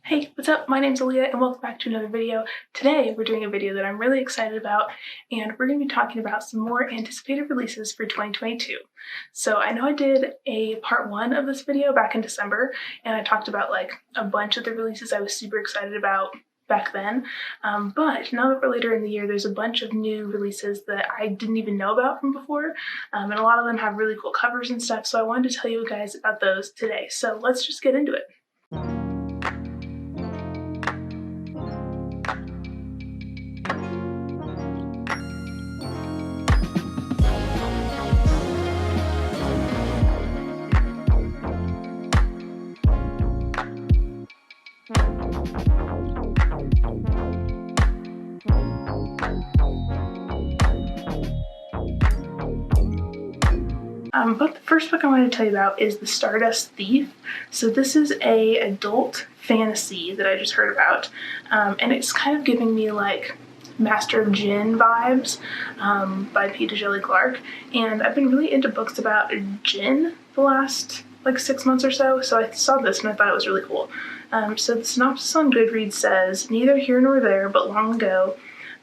Hey, what's up? My name's Aaliyah and welcome back to another video. Today we're doing a video that I'm really excited about and we're going to be talking about some more anticipated releases for 2022. So I know I did a part 1 of this video back in December and I talked about like a bunch of the releases I was super excited about back then, but now that we're later in the year, there's a bunch of new releases that I didn't even know about from before, and a lot of them have really cool covers and stuff, so I wanted to tell you guys about those today. So let's just get into it. But the first book I wanted to tell you about is The Stardust Thief. So this is a adult fantasy that I just heard about, and it's kind of giving me like Master of Djinn vibes by Peter Shelley Clark. And I've been really into books about Djinn the last like 6 months or so, so I saw this and I thought it was really cool. So the synopsis on Goodreads says, neither here nor there, but long ago,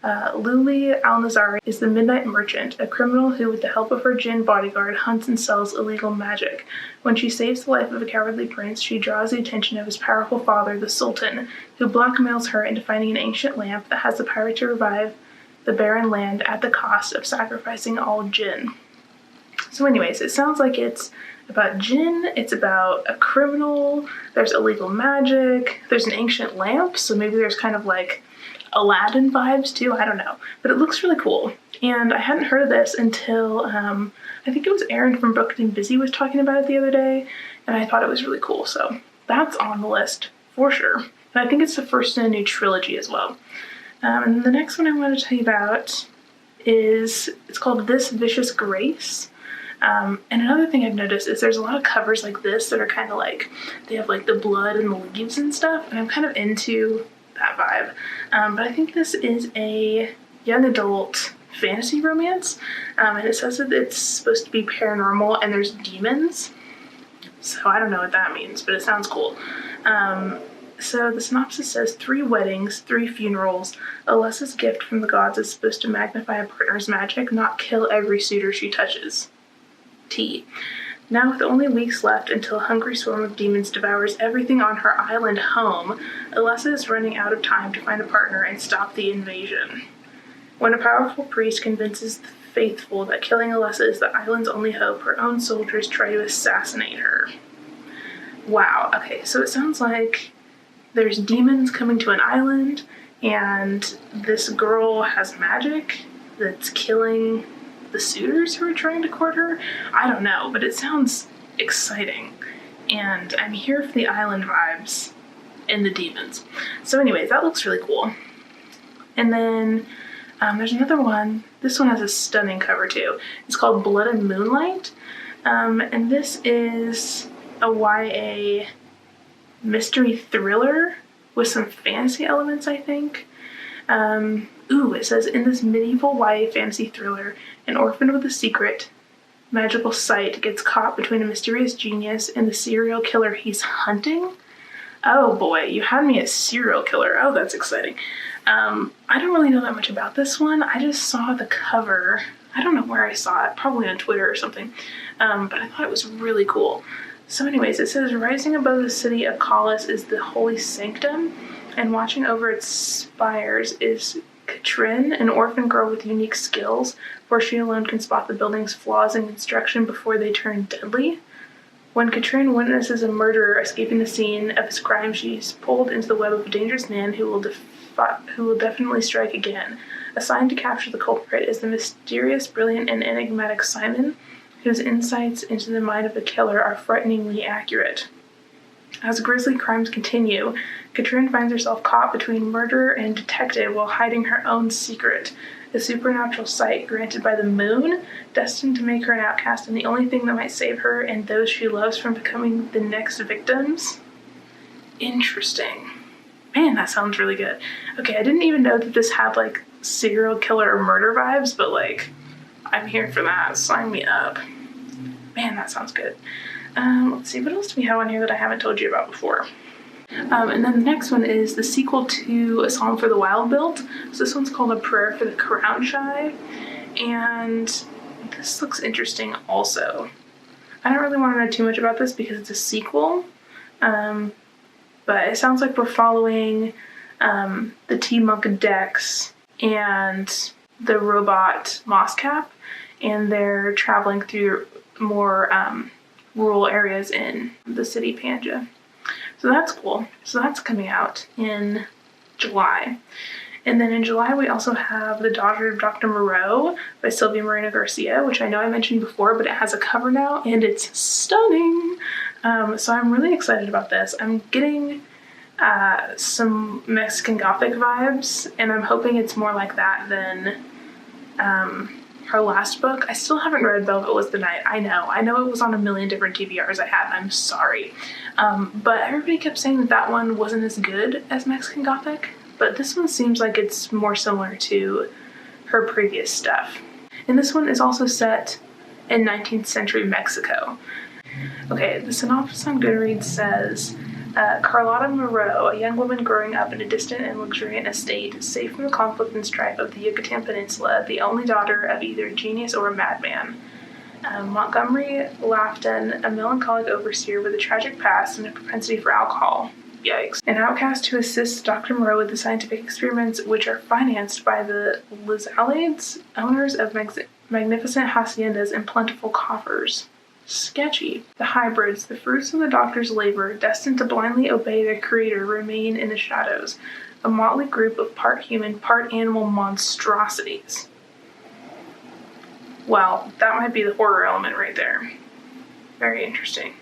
Luli Al-Nazari is the Midnight Merchant, a criminal who, with the help of her Djinn bodyguard, hunts and sells illegal magic. When she saves the life of a cowardly prince, she draws the attention of his powerful father, the Sultan, who blackmails her into finding an ancient lamp that has the power to revive the barren land at the cost of sacrificing all Djinn. So anyways, it sounds like it's about Djinn, it's about a criminal, there's illegal magic, there's an ancient lamp, so maybe there's kind of like Aladdin vibes too, I don't know. But it looks really cool. And I hadn't heard of this until, I think it was Aaron from Booked and Busy was talking about it the other day, and I thought it was really cool. So that's on the list for sure. And I think it's the first in a new trilogy as well. And the next one I want to tell you about is, it's called This Vicious Grace. And another thing I've noticed is there's a lot of covers like this that are kind of like, they have like the blood and the leaves and stuff, and I'm kind of into that vibe. But I think this is a young adult fantasy romance, and it says that it's supposed to be paranormal and there's demons. So I don't know what that means, but it sounds cool. So the synopsis says 3 weddings, 3 funerals. Alessa's gift from the gods is supposed to magnify a partner's magic, not kill every suitor she touches. T. Now, with only weeks left until a hungry swarm of demons devours everything on her island home, Alessa is running out of time to find a partner and stop the invasion. When a powerful priest convinces the faithful that killing Alessa is the island's only hope, her own soldiers try to assassinate her. Wow, okay, so it sounds like there's demons coming to an island, and this girl has magic that's killing the suitors who are trying to court her? I don't know, but it sounds exciting. And I'm here for the island vibes and the demons. So anyways, that looks really cool. And then there's another one. This one has a stunning cover too. It's called Blood and Moonlight. And this is a YA mystery thriller with some fantasy elements, I think. It says, in this medieval YA fantasy thriller, an orphan with a secret magical sight gets caught between a mysterious genius and the serial killer he's hunting. Oh boy, you had me at serial killer. Oh, that's exciting. I don't really know that much about this one. I just saw the cover. I don't know where I saw it, probably on Twitter or something, but I thought it was really cool. So anyways, it says, rising above the city of Collis is the holy sanctum, and watching over its spires is Katrin, an orphan girl with unique skills, for she alone can spot the building's flaws in construction before they turn deadly. When Katrin witnesses a murderer escaping the scene of his crime, she's pulled into the web of a dangerous man who will definitely strike again. Assigned to capture the culprit is the mysterious, brilliant, and enigmatic Simon, whose insights into the mind of the killer are frighteningly accurate. As grisly crimes continue, Katrin finds herself caught between murderer and detective while hiding her own secret, a supernatural sight granted by the moon, destined to make her an outcast and the only thing that might save her and those she loves from becoming the next victims. Interesting. Man, that sounds really good. Okay, I didn't even know that this had like serial killer or murder vibes, but like, I'm here for that. Sign me up. Man, that sounds good. Let's see, what else do we have on here that I haven't told you about before? And then the next one is the sequel to A Song for the Wild Built. So this one's called A Prayer for the Crown Shy, and this looks interesting also. I don't really want to know too much about this because it's a sequel, but it sounds like we're following the T-Monk Dex and the robot Mosscap, and they're traveling through more rural areas in the city Panja. So that's cool. So that's coming out in July. And then in July, we also have The Daughter of Dr Moreau by Sylvia Moreno Garcia, which I know I mentioned before, but it has a cover now, and it's stunning. So I'm really excited about this. I'm getting some Mexican Gothic vibes, and I'm hoping it's more like that than her last book. I still haven't read Velvet Was the Night. I know it was on a million different TBRs I had, and I'm sorry. But everybody kept saying that that one wasn't as good as Mexican Gothic, but this one seems like it's more similar to her previous stuff. And this one is also set in 19th century Mexico. Okay, the synopsis on Goodreads says, Carlotta Moreau, a young woman growing up in a distant and luxuriant estate, safe from the conflict and strife of the Yucatan Peninsula, the only daughter of either a genius or a madman. Montgomery Lafton, a melancholic overseer with a tragic past and a propensity for alcohol. Yikes. An outcast who assists Dr. Moreau with the scientific experiments which are financed by the Lizalades, owners of magnificent haciendas and plentiful coffers. Sketchy. The hybrids, the fruits of the doctor's labor, destined to blindly obey their creator, remain in the shadows, a motley group of part human, part animal monstrosities. Well, that might be the horror element right there. Very interesting.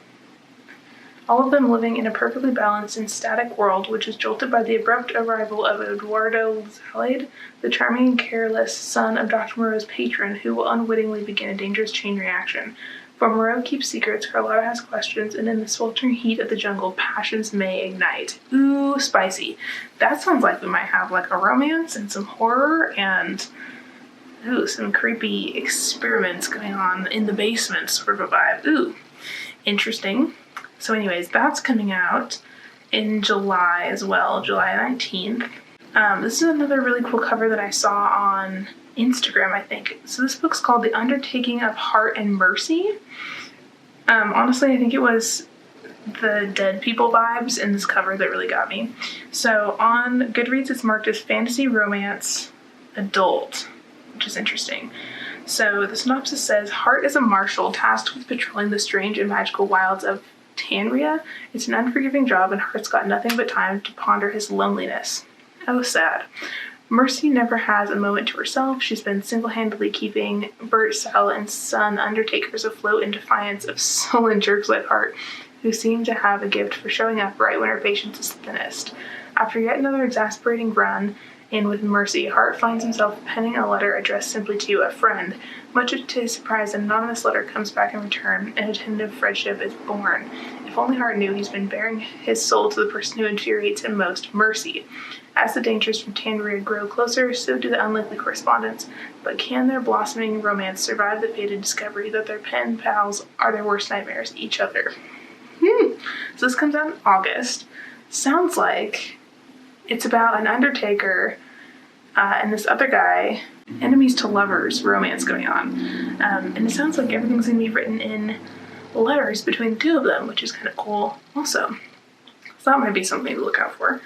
All of them living in a perfectly balanced and static world, which is jolted by the abrupt arrival of Eduardo Lizalade, the charming and careless son of Dr. Moreau's patron, who will unwittingly begin a dangerous chain reaction. For Moreau keeps secrets, Carlotta has questions, and in the sweltering heat of the jungle, passions may ignite. Ooh, spicy. That sounds like we might have like a romance and some horror and some creepy experiments going on in the basement sort of a vibe. Ooh, interesting. So anyways, that's coming out in July as well, July 19th. This is another really cool cover that I saw on Instagram, I think. So this book's called The Undertaking of Heart and Mercy. Honestly, I think it was the dead people vibes in this cover that really got me. So on Goodreads, it's marked as fantasy romance adult, which is interesting. So the synopsis says, Heart is a marshal tasked with patrolling the strange and magical wilds of Tanria. It's an unforgiving job, and Heart's got nothing but time to ponder his loneliness. Oh, sad. Mercy never has a moment to herself. She's been single-handedly keeping Bert, Sal, and son undertakers afloat in defiance of sullen jerks like Heart, who seem to have a gift for showing up right when her patience is thinnest. After yet another exasperating run in with Mercy, Heart finds himself penning a letter addressed simply to a friend. Much to his surprise, an anonymous letter comes back in return, and a tentative friendship is born. If only Heart knew he's been bearing his soul to the person who infuriates him most, Mercy. As the dangers from Tanria grow closer, so do the unlikely correspondence. But can their blossoming romance survive the fated discovery that their pen pals are their worst nightmares, each other? So this comes out in August. Sounds like it's about an undertaker and this other guy, enemies to lovers romance going on. And it sounds like everything's going to be written in letters between the two of them, which is kind of cool also. So that might be something to look out for.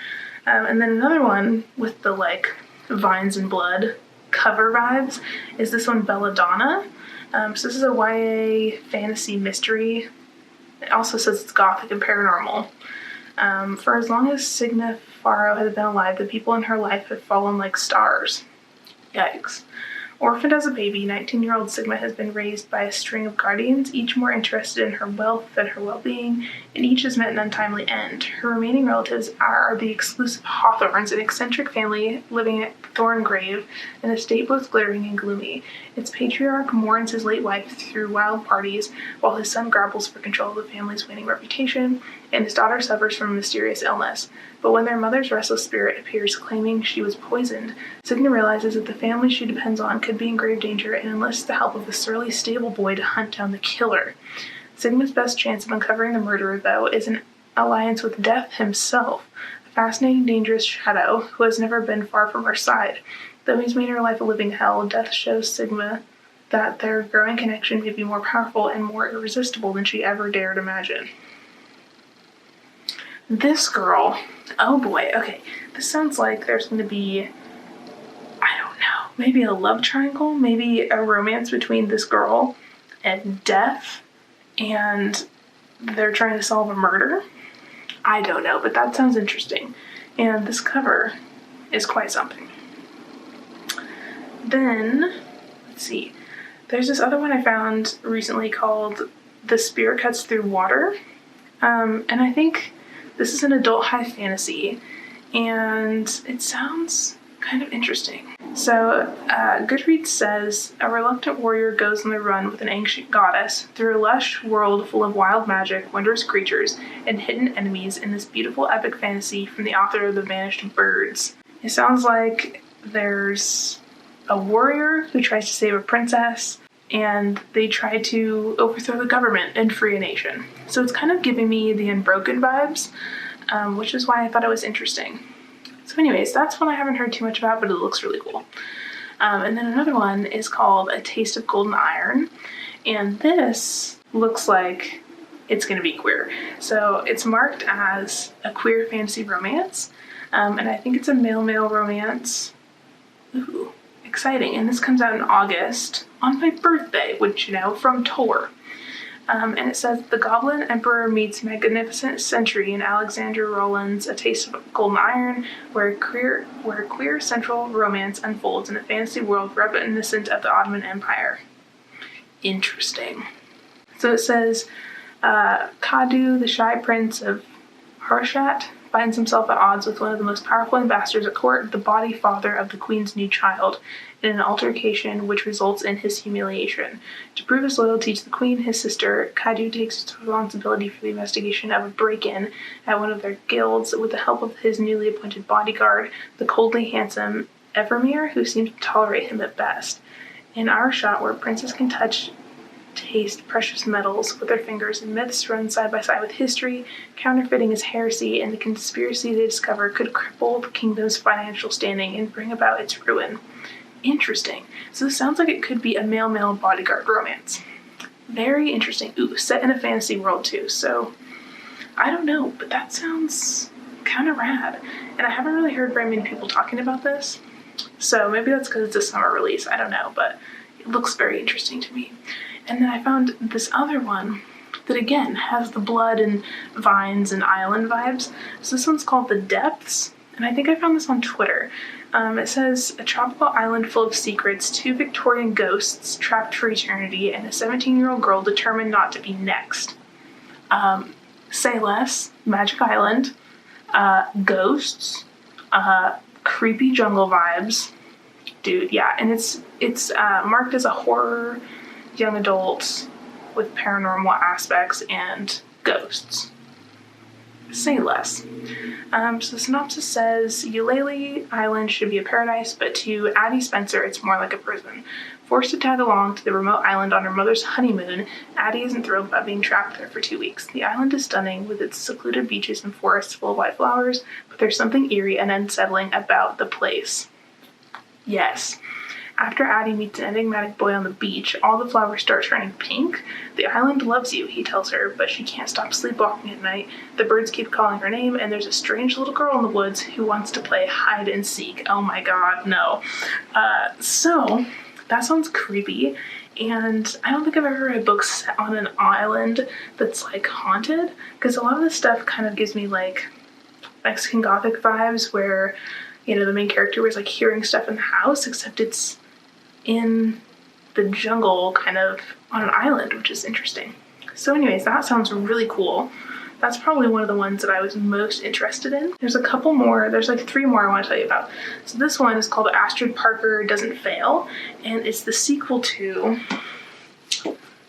And then another one with the like vines and blood cover vibes is this one, Belladonna. So this is a YA fantasy mystery. It also says it's gothic and paranormal. For as long as Signa Faro has been alive, the people in her life have fallen like stars. Yikes. Orphaned as a baby, 19-year-old Sigma has been raised by a string of guardians, each more interested in her wealth than her well-being, and each has met an untimely end. Her remaining relatives are the exclusive Hawthorns, an eccentric family living at Thorngrave, an estate both glittering and gloomy. Its patriarch mourns his late wife through wild parties, while his son grapples for control of the family's waning reputation, and his daughter suffers from a mysterious illness. But when their mother's restless spirit appears claiming she was poisoned, Signa realizes that the family she depends on could be in grave danger and enlists the help of the surly stable boy to hunt down the killer. Sigma's best chance of uncovering the murderer, though, is an alliance with Death himself, a fascinating, dangerous shadow who has never been far from her side. Though he's made her life a living hell, Death shows Sigma that their growing connection may be more powerful and more irresistible than she ever dared imagine. This girl, oh boy, okay, this sounds like there's going to be, I don't know, maybe a love triangle, maybe a romance between this girl and Death, and they're trying to solve a murder. I don't know, but that sounds interesting. And this cover is quite something. Then, let's see, there's this other one I found recently called The Spear Cuts Through Water. And I think this is an adult high fantasy, and it sounds kind of interesting. So, Goodreads says, a reluctant warrior goes on the run with an ancient goddess through a lush world full of wild magic, wondrous creatures, and hidden enemies in this beautiful epic fantasy from the author of The Vanished Birds. It sounds like there's a warrior who tries to save a princess, and they try to overthrow the government and free a nation. So it's kind of giving me the Unbroken vibes, which is why I thought it was interesting. So anyways, that's one I haven't heard too much about, but it looks really cool. And then another one is called A Taste of Golden Iron, and this looks like it's going to be queer. So it's marked as a queer fantasy romance, and I think it's a male-male romance. Ooh, exciting. And this comes out in August, on my birthday, wouldn't you know, from Tor. And it says, the Goblin Emperor meets Magnificent Century in Alexander Rowland's A Taste of Golden Iron, where queer central romance unfolds in a fantasy world reminiscent of the Ottoman Empire. Interesting. So it says, Kadu, the shy prince of Harshat, finds himself at odds with one of the most powerful ambassadors at court, the body father of the queen's new child, in an altercation which results in his humiliation. To prove his loyalty to the queen, his sister, Kadu takes responsibility for the investigation of a break-in at one of their guilds with the help of his newly appointed bodyguard, the coldly handsome Evermere, who seems to tolerate him at best. In our shot, where princes can taste precious metals with their fingers, and myths run side by side with history, counterfeiting is heresy, and the conspiracy they discover could cripple the kingdom's financial standing and bring about its ruin. Interesting. So this sounds like it could be a male-male bodyguard romance. Very interesting. Ooh, set in a fantasy world too, so I don't know, but that sounds kind of rad. And I haven't really heard very many people talking about this, so maybe that's because it's a summer release, I don't know, but it looks very interesting to me. And then I found this other one that again has the blood and vines and island vibes. So this one's called The Depths, and I think I found this on Twitter. It says, a tropical island full of secrets, 2 Victorian ghosts trapped for eternity, and a 17-year-old girl determined not to be next. Say less, magic island, ghosts, creepy jungle vibes. Dude, yeah, and it's marked as a horror, young adult with paranormal aspects and ghosts. Say less. So the synopsis says, Eulalie Island should be a paradise, but to Addie Spencer, it's more like a prison. Forced to tag along to the remote island on her mother's honeymoon, Addie isn't thrilled about being trapped there for 2 weeks. The island is stunning, with its secluded beaches and forests full of white flowers, but there's something eerie and unsettling about the place. Yes. After Addie meets an enigmatic boy on the beach, all the flowers start turning pink. The island loves you, he tells her, but she can't stop sleepwalking at night. The birds keep calling her name, and there's a strange little girl in the woods who wants to play hide and seek. Oh my god, no. So, that sounds creepy, and I don't think I've ever read books set on an island that's, like, haunted, because a lot of this stuff kind of gives me, like, Mexican Gothic vibes, where, you know, the main character was, like, hearing stuff in the house, except it's in the jungle, kind of on an island, which is interesting. So anyways, that sounds really cool. That's probably one of the ones that I was most interested in. There's a couple more, there's like 3 more I want to tell you about. So this one is called Astrid Parker Doesn't Fail, and it's the sequel to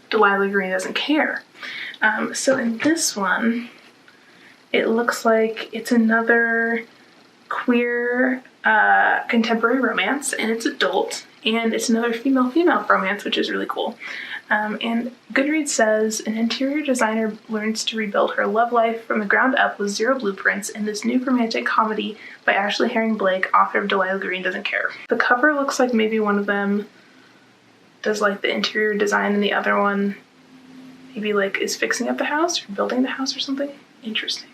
Delilah Green Doesn't Care. So in this one, it looks like it's another queer contemporary romance, and it's adult, and it's another female-female romance, which is really cool. And Goodreads says, an interior designer learns to rebuild her love life from the ground up with zero blueprints in this new romantic comedy by Ashley Herring Blake, author of Delilah Green Doesn't Care. The cover looks like maybe one of them does like the interior design and the other one maybe like is fixing up the house or building the house or something. Interesting.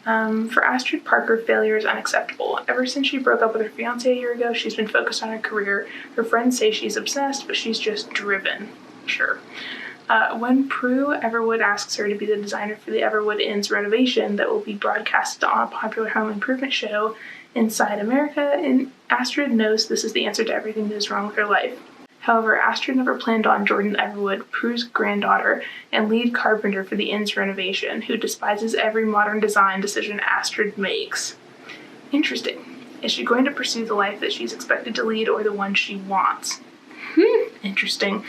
For Astrid Parker, failure is unacceptable. Ever since she broke up with her fiance a year ago, she's been focused on her career. Her friends say she's obsessed, but she's just driven. Sure. When Prue Everwood asks her to be the designer for the Everwood Inn's renovation that will be broadcasted on a popular home improvement show Inside America, and Astrid knows this is the answer to everything that is wrong with her life. However, Astrid never planned on Jordan Everwood, Prue's granddaughter and lead carpenter for the inn's renovation, who despises every modern design decision Astrid makes. Interesting. Is she going to pursue the life that she's expected to lead or the one she wants? Interesting.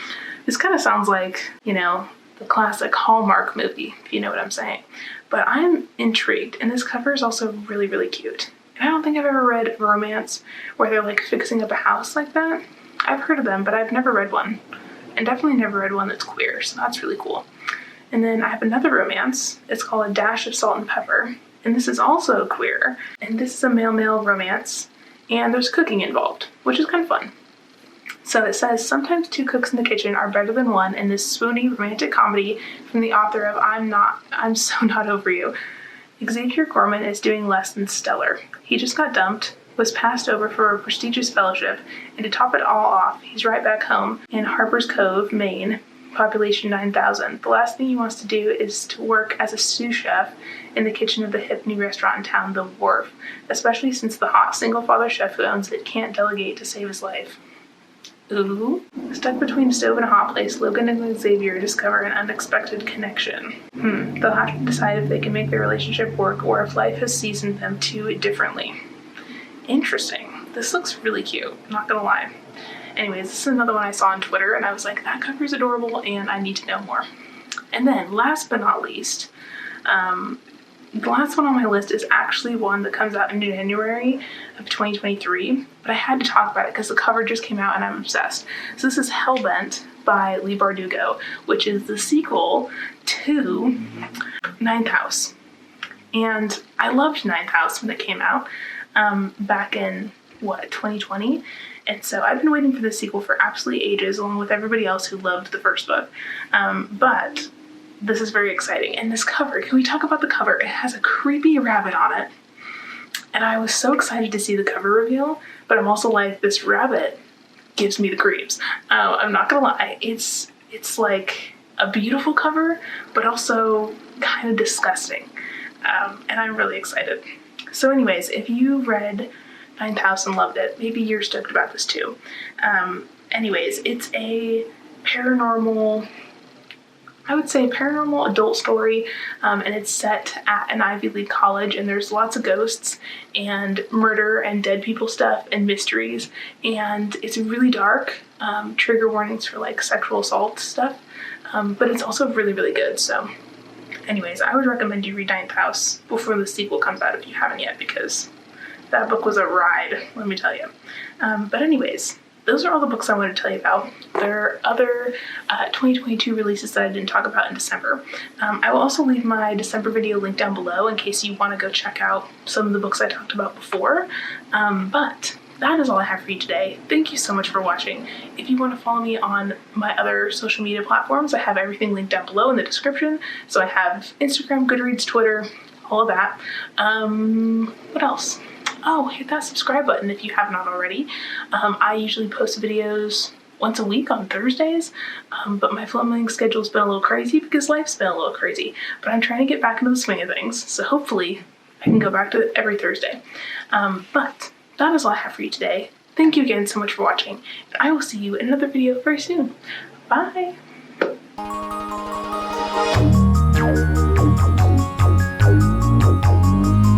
This kind of sounds like, you know, the classic Hallmark movie, if you know what I'm saying. But I'm intrigued, and this cover is also really, really cute. And I don't think I've ever read a romance where they're like fixing up a house like that. I've heard of them, but I've never read one. And definitely never read one that's queer, so that's really cool. And then I have another romance. It's called A Dash of Salt and Pepper. And this is also queer. And this is a male-male romance. And there's cooking involved, which is kind of fun. So it says, sometimes two cooks in the kitchen are better than one in this swoony romantic comedy from the author of I'm So Not Over You. Xavier Gorman is doing less than stellar. He just got dumped, was passed over for a prestigious fellowship, and to top it all off, he's right back home in Harper's Cove, Maine, population 9,000. The last thing he wants to do is to work as a sous chef in the kitchen of the hip new restaurant in town, The Wharf, especially since the hot single-father chef who owns it can't delegate to save his life. Ooh. Stuck between a stove and a hot place, Logan and Xavier discover an unexpected connection. They'll have to decide if they can make their relationship work or if life has seasoned them too differently. Interesting. This looks really cute, not gonna lie. Anyways, this is another one I saw on Twitter and I was like, that cover is adorable and I need to know more. And then last but not least, the last one on my list is actually one that comes out in January of 2023, but I had to talk about it because the cover just came out and I'm obsessed. So this is Hellbent by Leigh Bardugo, which is the sequel to Ninth House. And I loved Ninth House when it came out. Back in, 2020? And so I've been waiting for the sequel for absolutely ages, along with everybody else who loved the first book. But this is very exciting. And this cover, can we talk about the cover? It has a creepy rabbit on it. And I was so excited to see the cover reveal, but I'm also like, this rabbit gives me the creeps. I'm not gonna lie, it's like a beautiful cover, but also kind of disgusting. And I'm really excited. So anyways, if you read Ninth House and loved it, maybe you're stoked about this too. Anyways, it's a paranormal, I would say paranormal adult story, and it's set at an Ivy League college, and there's lots of ghosts and murder and dead people stuff and mysteries, and it's really dark, trigger warnings for like sexual assault stuff, but it's also really, really good. So anyways, I would recommend you read Ninth House before the sequel comes out if you haven't yet, because that book was a ride, let me tell you. But anyways, those are all the books I wanted to tell you about. There are other 2022 releases that I didn't talk about in December. I will also leave my December video link down below in case you want to go check out some of the books I talked about before. But that is all I have for you today. Thank you so much for watching. If you want to follow me on my other social media platforms, I have everything linked down below in the description. So I have Instagram, Goodreads, Twitter, all of that. What else? Oh, hit that subscribe button if you have not already. I usually post videos once a week on Thursdays, but my filming schedule's been a little crazy because life's been a little crazy, but I'm trying to get back into the swing of things, so hopefully I can go back to it every Thursday. But that is all I have for you today. Thank you again so much for watching, and I will see you in another video very soon. Bye!